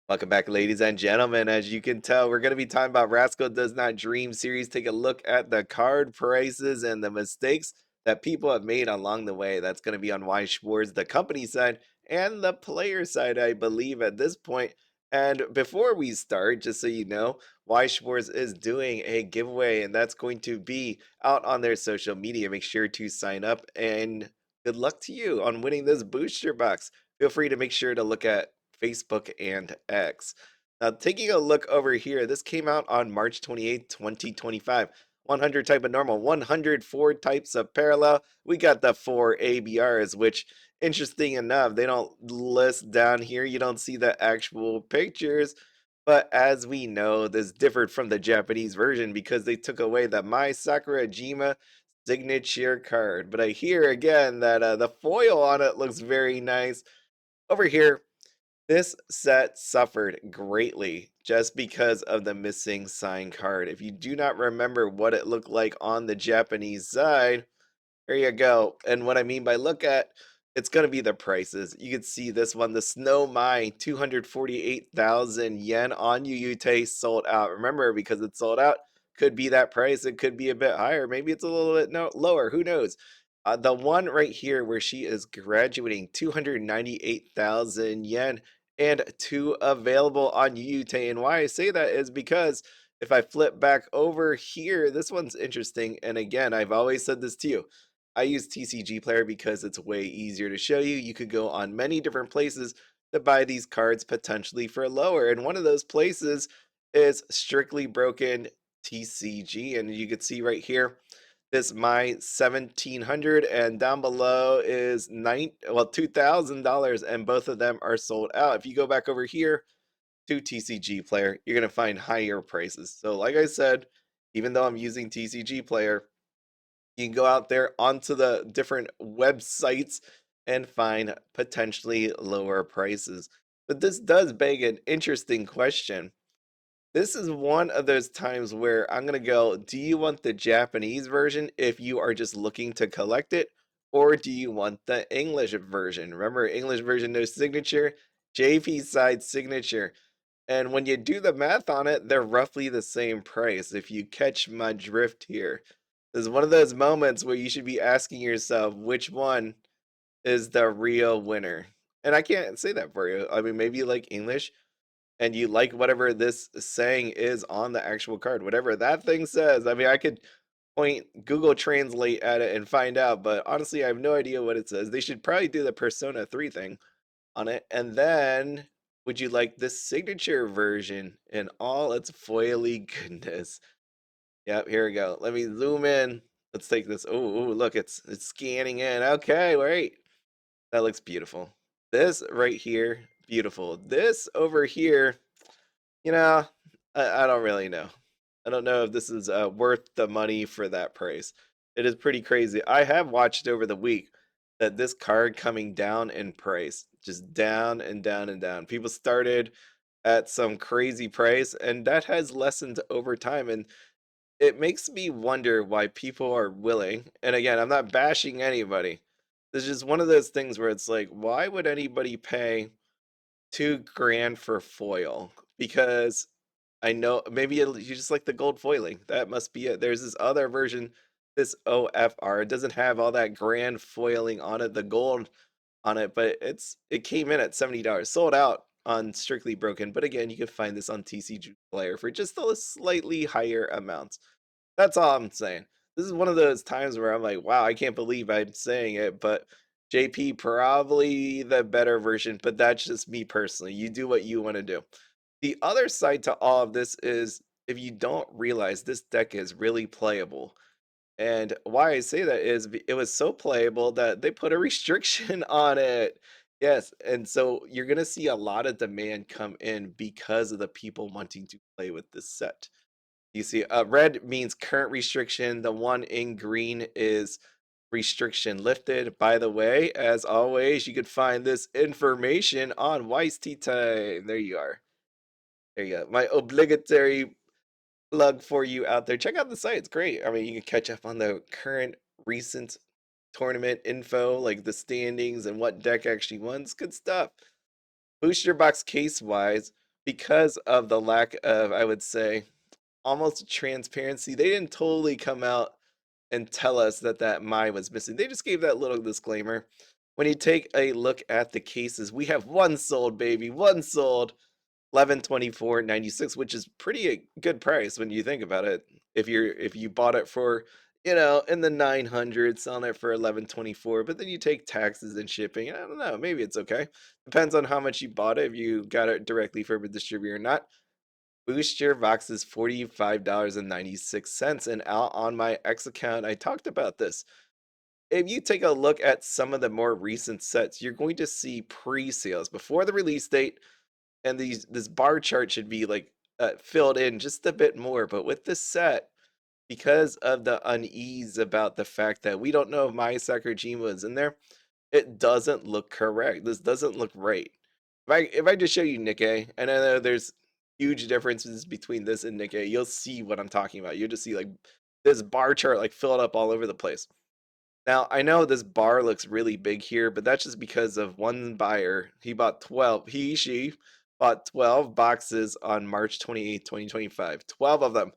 Welcome back, ladies and gentlemen. As you can tell, we're going to be talking about Rascal Does Not Dream series. Take a look at the card prices and the mistakes that people have made along the way. That's going to be on Weiss Schwarz, the company side, and the player side, I believe, at this point. And before we start, just so you know, Weiss Schwarz is doing a giveaway, and that's going to be out on their social media. Make sure to sign up, and good luck to you on winning this booster box. Feel free to make sure to look at Facebook and X. Now, taking a look over here, this came out on March 28th, 2025. 100 type of normal, 104 types of parallel. We got the 4 ABRs, which, interesting enough, they don't list down here. You don't see the actual pictures. But as we know, this differed from the Japanese version because they took away the Mai Sakurajima signature card. But I hear again that the foil on it looks very nice. Over here, this set suffered greatly just because of the missing sign card. If you do not remember what it looked like on the Japanese side, there you go. And what I mean by look at, it's going to be the prices. You can see this one, the Snow Mai, 248,000 yen on Yuyute sold out. Remember, because it's sold out, could be that price. It could be a bit higher. Maybe it's a little bit lower. Who knows? The one right here where she is graduating, 298,000 yen, and two available on Yuyute. And why I say that is because if I flip back over here, this one's interesting. And again, I've always said this to you. I use TCG Player because it's way easier to show you. You could go on many different places to buy these cards potentially for lower. And one of those places is Strictly Broken TCG. And you can see right here, this my 1700 and down below is $2,000 and both of them are sold out. If you go back over here to TCG Player, you're going to find higher prices. So like I said, even though I'm using TCG Player, you can go out there onto the different websites and find potentially lower prices. But this does beg an interesting question. This is one of those times where I'm going to go, do you want the Japanese version if you are just looking to collect it? Or do you want the English version? Remember, English version, no signature, JP side signature. And when you do the math on it, they're roughly the same price. If you catch my drift here, this is one of those moments where you should be asking yourself which one is the real winner. And I can't say that for you. I mean, maybe you like English and you like whatever this saying is on the actual card, whatever that thing says. I mean, I could point Google Translate at it and find out, but honestly, I have no idea what it says. They should probably do the Persona 3 thing on it. And then, would you like the signature version in all its foily goodness? Yep, here we go. Let me zoom in. Let's take this. Oh, look, it's scanning in. Okay, wait. That looks beautiful. This right here, beautiful. This over here, you know, I don't really know. I don't know if this is worth the money for that price. It is pretty crazy. I have watched over the week that this card coming down in price, just down and down and down. People started at some crazy price, and that has lessened over time. And it makes me wonder why people are willing, and again, I'm not bashing anybody. This is just one of those things where it's like, why would anybody pay 2 grand for foil? Because I know maybe you just like the gold foiling. That must be it. There's this other version, this OFR. It doesn't have all that grand foiling on it, the gold on it, but it came in at $70, sold out on Strictly Broken. But again, you can find this on TCG Player for just a slightly higher amount. That's all I'm saying. This is one of those times where I'm like, wow, I can't believe I'm saying it, but JP probably the better version, but that's just me personally. You do what you want to do. The other side to all of this is if you don't realize this deck is really playable. And why I say that is it was so playable that they put a restriction on it. Yes, and so you're going to see a lot of demand come in because of the people wanting to play with this set. You see, red means current restriction. The one in green is restriction lifted. By the way, as always, you could find this information on Weiss Tea Time. There you are. There you go. My obligatory plug for you out there. Check out the site. It's great. I mean, you can catch up on the current recent tournament info, like the standings and what deck actually won. It's good stuff. Booster box case wise. because of the lack of, I would say, almost transparency, they didn't totally come out and tell us that that Mai was missing. They just gave that little disclaimer. When you take a look at the cases, we have one sold, baby, one sold, 1124.96, which is pretty a good price when you think about it. If you bought it for, in the 900s, selling it for 1124, but then you take taxes and shipping. I don't know, maybe it's okay. Depends on how much you bought it, if you got it directly from a distributor or not. Booster box is $45.96. And out on my X account, I talked about this. If you take a look at some of the more recent sets, you're going to see pre-sales before the release date, and this bar chart should be like filled in just a bit more. But with this set, because of the unease about the fact that we don't know if Mai Sakurajima is in there, it doesn't look correct. This doesn't look right. If I just show you Nikkei, and I know there's huge differences between this and Nikkei, you'll see what I'm talking about. You'll just see like this bar chart like filled up all over the place. Now, I know this bar looks really big here, but that's just because of one buyer. She bought 12 boxes on March 28th, 2025. 12 of them.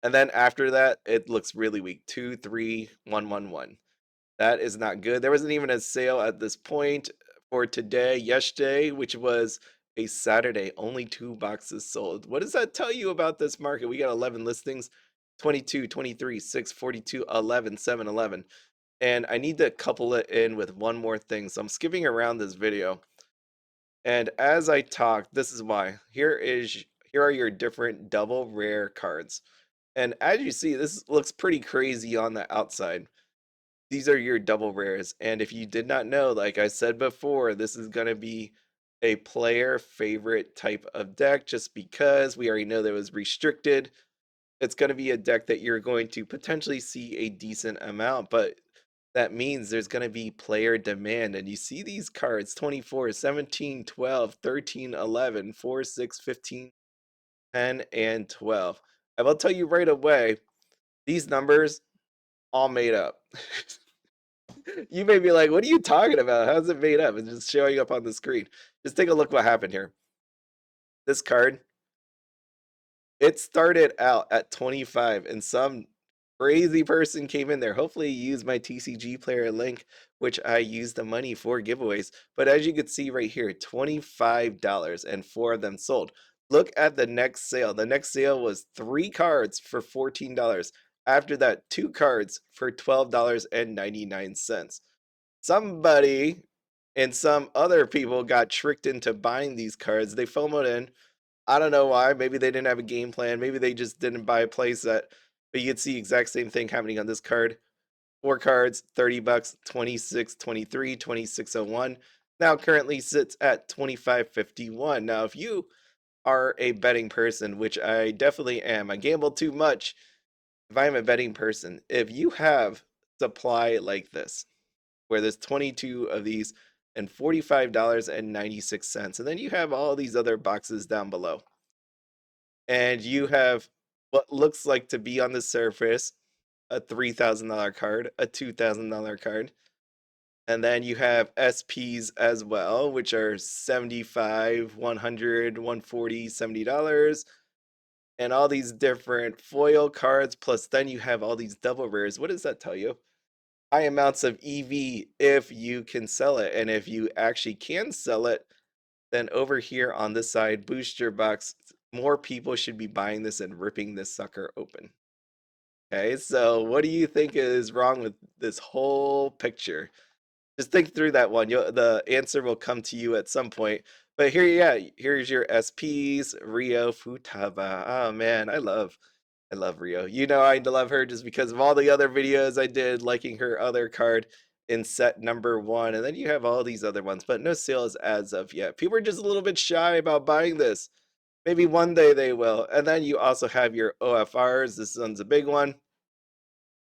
And then after that, it looks really weak. 2, 3, 1, 1, 1. That is not good. There wasn't even a sale at this point for today, yesterday, which was a Saturday. Only 2 boxes sold. What does that tell you about this market? We got 11 listings, 22, 23, 6, 42, 11, 7, 11. And I need to couple it in with one more thing. So I'm skipping around this video. And as I talk, this is why. Here are your different double rare cards. And as you see, this looks pretty crazy on the outside. These are your double rares. And if you did not know, like I said before, this is going to be a player favorite type of deck just because we already know that it was restricted. It's going to be a deck that you're going to potentially see a decent amount, but that means there's going to be player demand. And you see these cards 24, 17, 12, 13, 11, 4, 6, 15, 10, and 12. I will tell you right away, these numbers all made up. You may be like, what are you talking about? How's it made up? It's just showing up on the screen. Just take a look what happened here. This card, it started out at 25 and some crazy person came in there. Hopefully you use my TCG player link, which I use the money for giveaways. But as you can see right here, $25 and 4 of them sold. Look at the next sale. The next sale was 3 cards for $14. After that, 2 cards for $12.99. Somebody and some other people got tricked into buying these cards. They FOMOed in. I don't know why. Maybe they didn't have a game plan. Maybe they just didn't buy a playset. But you can see exact same thing happening on this card. 4 cards, 30 bucks, 26.23, 26.01. Now currently sits at 25.51. Now if you are a betting person, which I definitely am, I gamble too much. If I'm a betting person, if you have supply like this, where there's 22 of these and $45.96. And then you have all these other boxes down below. And you have what looks like to be on the surface a $3,000 card, a $2,000 card. And then you have SPs as well, which are 75, 100, 140, $70. And all these different foil cards. Plus, then you have all these double rares. What does that tell you? High amounts of EV if you can sell it. And if you actually can sell it, then over here on this side, booster box, more people should be buying this and ripping this sucker open. Okay, so what do you think is wrong with this whole picture? Just think through that one. The answer will come to you at some point. But here, yeah, here's your SPs, Rio Futaba. Oh man, I love Rio. You know I love her just because of all the other videos I did liking her other card in set number 1. And then you have all these other ones, but no sales as of yet. People are just a little bit shy about buying this. Maybe one day they will. And then you also have your OFRs. This one's a big one.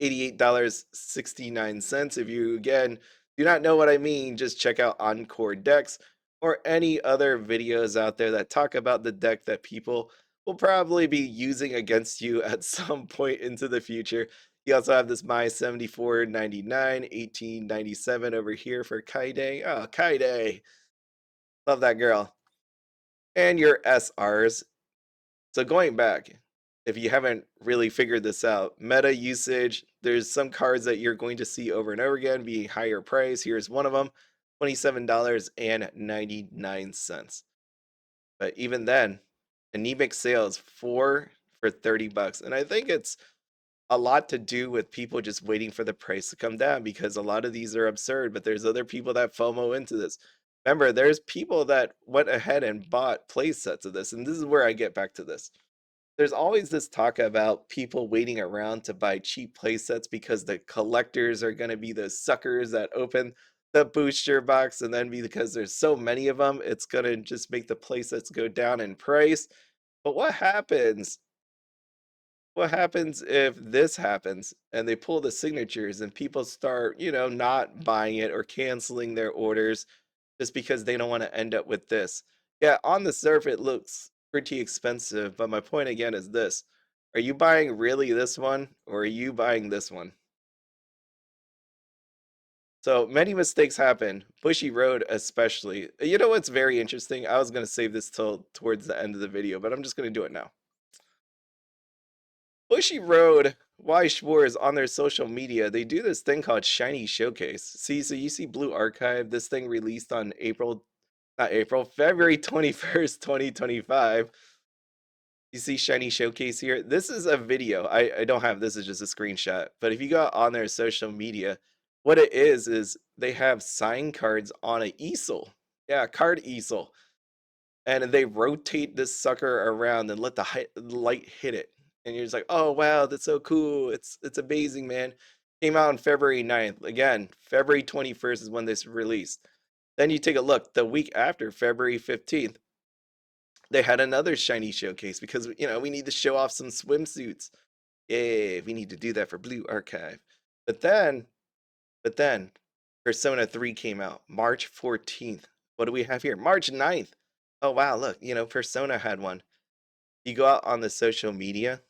$88.69. If you, again, do not know what I mean, just check out Encore Decks or any other videos out there that talk about the deck that people will probably be using against you at some point into the future. You also have this Mai 74.99, 18.97 over here for Kaede. Oh, Kaede. Love that girl. and your SRs. So going back, if you haven't really figured this out, meta usage, there's some cards that you're going to see over and over again be higher price. Here's one of them, $27.99. But even then, anemic sales for 30 bucks. And I think it's a lot to do with people just waiting for the price to come down because a lot of these are absurd, but there's other people that FOMO into this. Remember, there's people that went ahead and bought play sets of this, and this is where I get back to this. There's always this talk about people waiting around to buy cheap play sets because the collectors are going to be the suckers that open the booster box, and then because there's so many of them, it's going to just make the play sets go down in price. But what happens if this happens and they pull the signatures and people start, not buying it or canceling their orders just because they don't want to end up with this? Yeah, on the surface it looks pretty expensive, but my point again is this. Are you buying really this one or are you buying this one? So many mistakes happen. Bushiroad especially. You know what's very interesting? I was going to save this till towards the end of the video, but I'm just going to do it now. Bushiroad, Weiss Schwarz on their social media, they do this thing called Shiny Showcase. See, so you see Blue Archive, this thing released on February 21st, 2025. You see Shiny Showcase here? This is a video. I don't have this, is just a screenshot. But if you go on their social media, what it is they have sign cards on an easel. Yeah, card easel, and they rotate this sucker around and let the light hit it, and you're just like, oh wow, that's so cool, it's amazing, man. Came out on February 9th. Again, February 21st is when this released. Then you take a look, the week after, February 15th, they had another shiny showcase because we need to show off some swimsuits. Yay, we need to do that for Blue Archive. But then but then Persona 3 came out March 14th. What do we have here? March 9th. Oh wow, look, Persona had one. You go out on the social media.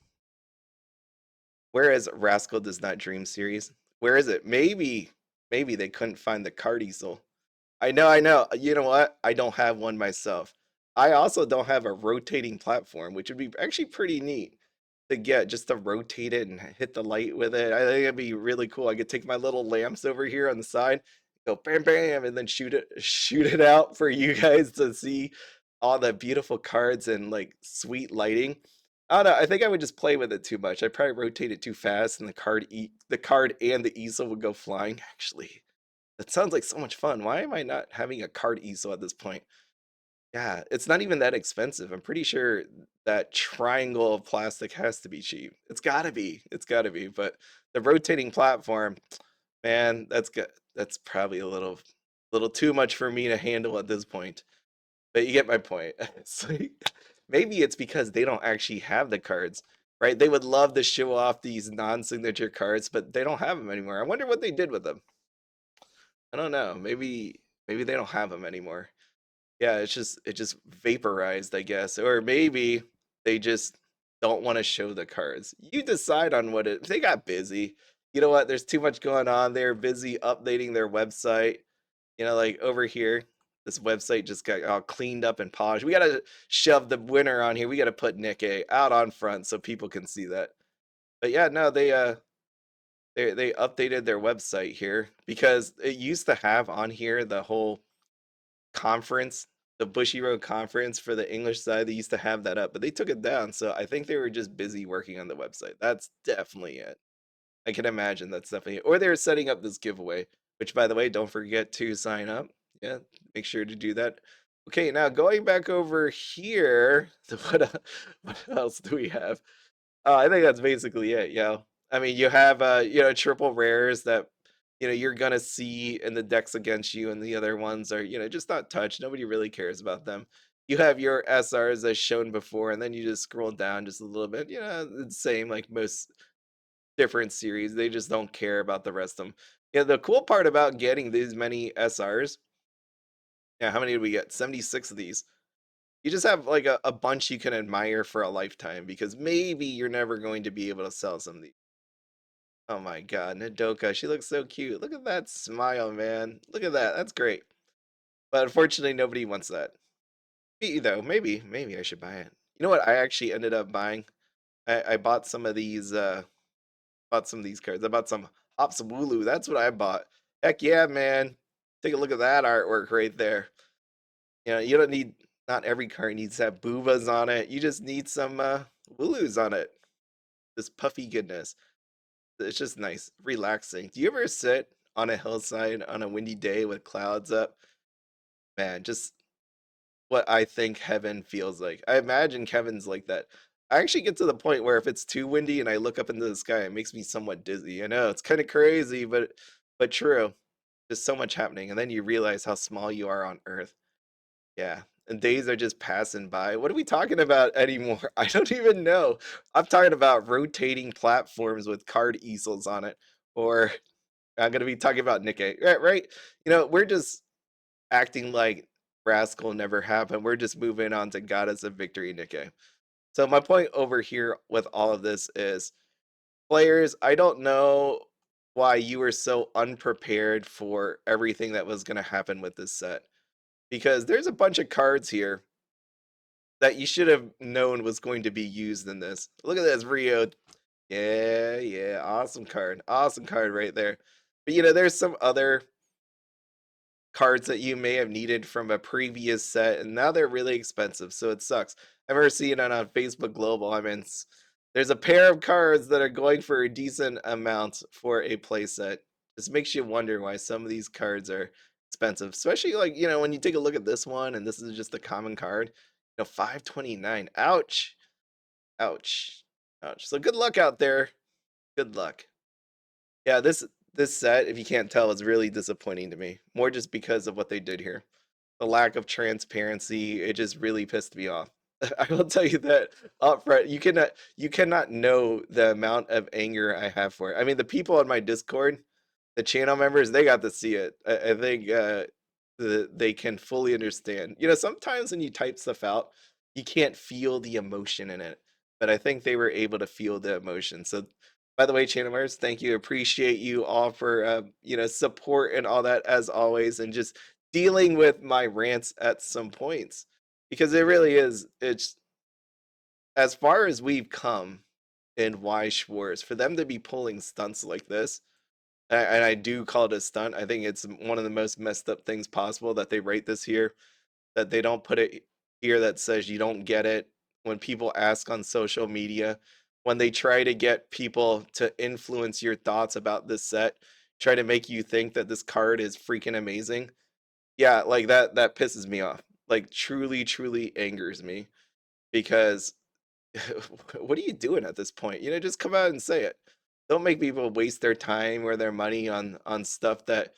Where is Rascal Does Not Dream series? Where is it? Maybe they couldn't find the card easel. I know. You know what? I don't have one myself. I also don't have a rotating platform, which would be actually pretty neat to get, just to rotate it and hit the light with it. I think it'd be really cool. I could take my little lamps over here on the side, go bam bam, and then shoot it out for you guys to see all the beautiful cards and like sweet lighting. I don't know. I think I would just play with it too much. I'd probably rotate it too fast, and the card and the easel would go flying. Actually, that sounds like so much fun. Why am I not having a card easel at this point? Yeah, it's not even that expensive. I'm pretty sure that triangle of plastic has to be cheap. It's gotta be. It's gotta be. But the rotating platform, man, that's probably a little too much for me to handle at this point. But you get my point. It's like, maybe it's because they don't actually have the cards, right? They would love to show off these non-signature cards, but they don't have them anymore. I wonder what they did with them. I don't know. Maybe they don't have them anymore. Yeah, it just vaporized, I guess. Or maybe they just don't want to show the cards. You decide on what it they got busy. You know what? There's too much going on. They're busy updating their website. Like over here, this website just got all cleaned up and polished. We gotta shove the winner on here. We gotta put Nick A out on front so people can see that. But yeah, no, they updated their website here because it used to have on here the whole conference, the Bushiroad conference for the English side. They used to have that up, but they took it down. So I think they were just busy working on the website. That's definitely it. I can imagine that's definitely it. Or they're setting up this giveaway, which by the way, don't forget to sign up. Yeah, make sure to do that. Okay, now going back over here, what else do we have? I think that's basically it, yo. I mean, you have triple rares that you're gonna see in the decks against you, and the other ones are just not touched. Nobody really cares about them. You have your SRs as shown before, and then you just scroll down just a little bit. The same like most different series. They just don't care about the rest of them. Yeah, the cool part about getting these many SRs, yeah, how many did we get? 76 of these. You just have like a bunch you can admire for a lifetime because maybe you're never going to be able to sell some of these. Oh my god, Nodoka, she looks so cute. Look at that smile, man. Look at that. That's great. But unfortunately, nobody wants that. Me though. Maybe I should buy it. You know what? I actually ended up buying. I bought some of these. Bought some of these cards. I bought some Hops Wooloo. That's what I bought. Heck yeah, man! Take a look at that artwork right there. You know, you don't need. Not every card needs to have boobas on it. You just need some Wooloos on it. This puffy goodness. It's just nice, relaxing. Do you ever sit on a hillside on a windy day with clouds up? Man, just what I think heaven feels like. I imagine Kevin's like that. I actually get to the point where if it's too windy and I look up into the sky, it makes me somewhat dizzy. I know it's kind of crazy, but true. There's so much happening, and then you realize how small you are on Earth. Yeah, and days are just passing by. What are we talking about anymore? I don't even know. I'm talking about rotating platforms with card easels on it, or I'm gonna be talking about Nikkei. Right, right. You know, we're just acting like Rascal never happened. We're just moving on to Goddess of Victory Nikkei. So my point over here with all of this is players, I don't know why you were so unprepared for everything that was gonna happen with this set. Because there's a bunch of cards here that you should have known was going to be used in this. Look at this Rio. Yeah, yeah, awesome card. Awesome card right there. But you know, there's some other cards that you may have needed from a previous set, and now they're really expensive, so it sucks. I've ever seen it on Facebook Global. I mean, there's a pair of cards that are going for a decent amount for a playset. This makes you wonder why some of these cards are expensive, especially like you know when you take a look at this one, and this is just a common card. You know, 529. Ouch, ouch, ouch. So good luck out there. Good luck. Yeah, this set, if you can't tell, is really disappointing to me. More just because of what they did here. The lack of transparency, it just really pissed me off. I will tell you that up front. You cannot know the amount of anger I have for it. I mean, the people on my Discord, the channel members, they got to see it. I think they can fully understand. You know, sometimes when you type stuff out, you can't feel the emotion in it, but I think they were able to feel the emotion. So, by the way, channel members, thank you. Appreciate you all for you know support and all that as always, and just dealing with my rants at some points because it really is. It's as far as we've come in Weiss Schwarz for them to be pulling stunts like this and I do call it a stunt. I think it's one of the most messed up things possible that they write this here, that they don't put it here that says you don't get it. When people ask on social media, when they try to get people to influence your thoughts about this set, try to make you think that this card is freaking amazing. Yeah, like that pisses me off. Like truly angers me because what are you doing at this point? You know, just come out and say it. Don't make people waste their time or their money on stuff that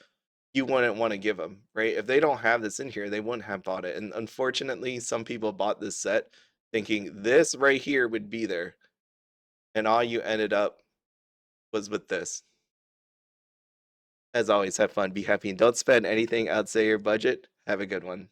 you wouldn't want to give them, right? If they don't have this in here, they wouldn't have bought it. And unfortunately, some people bought this set thinking this right here would be there, and all you ended up was with this. As always, have fun, be happy, and don't spend anything outside your budget. Have a good one.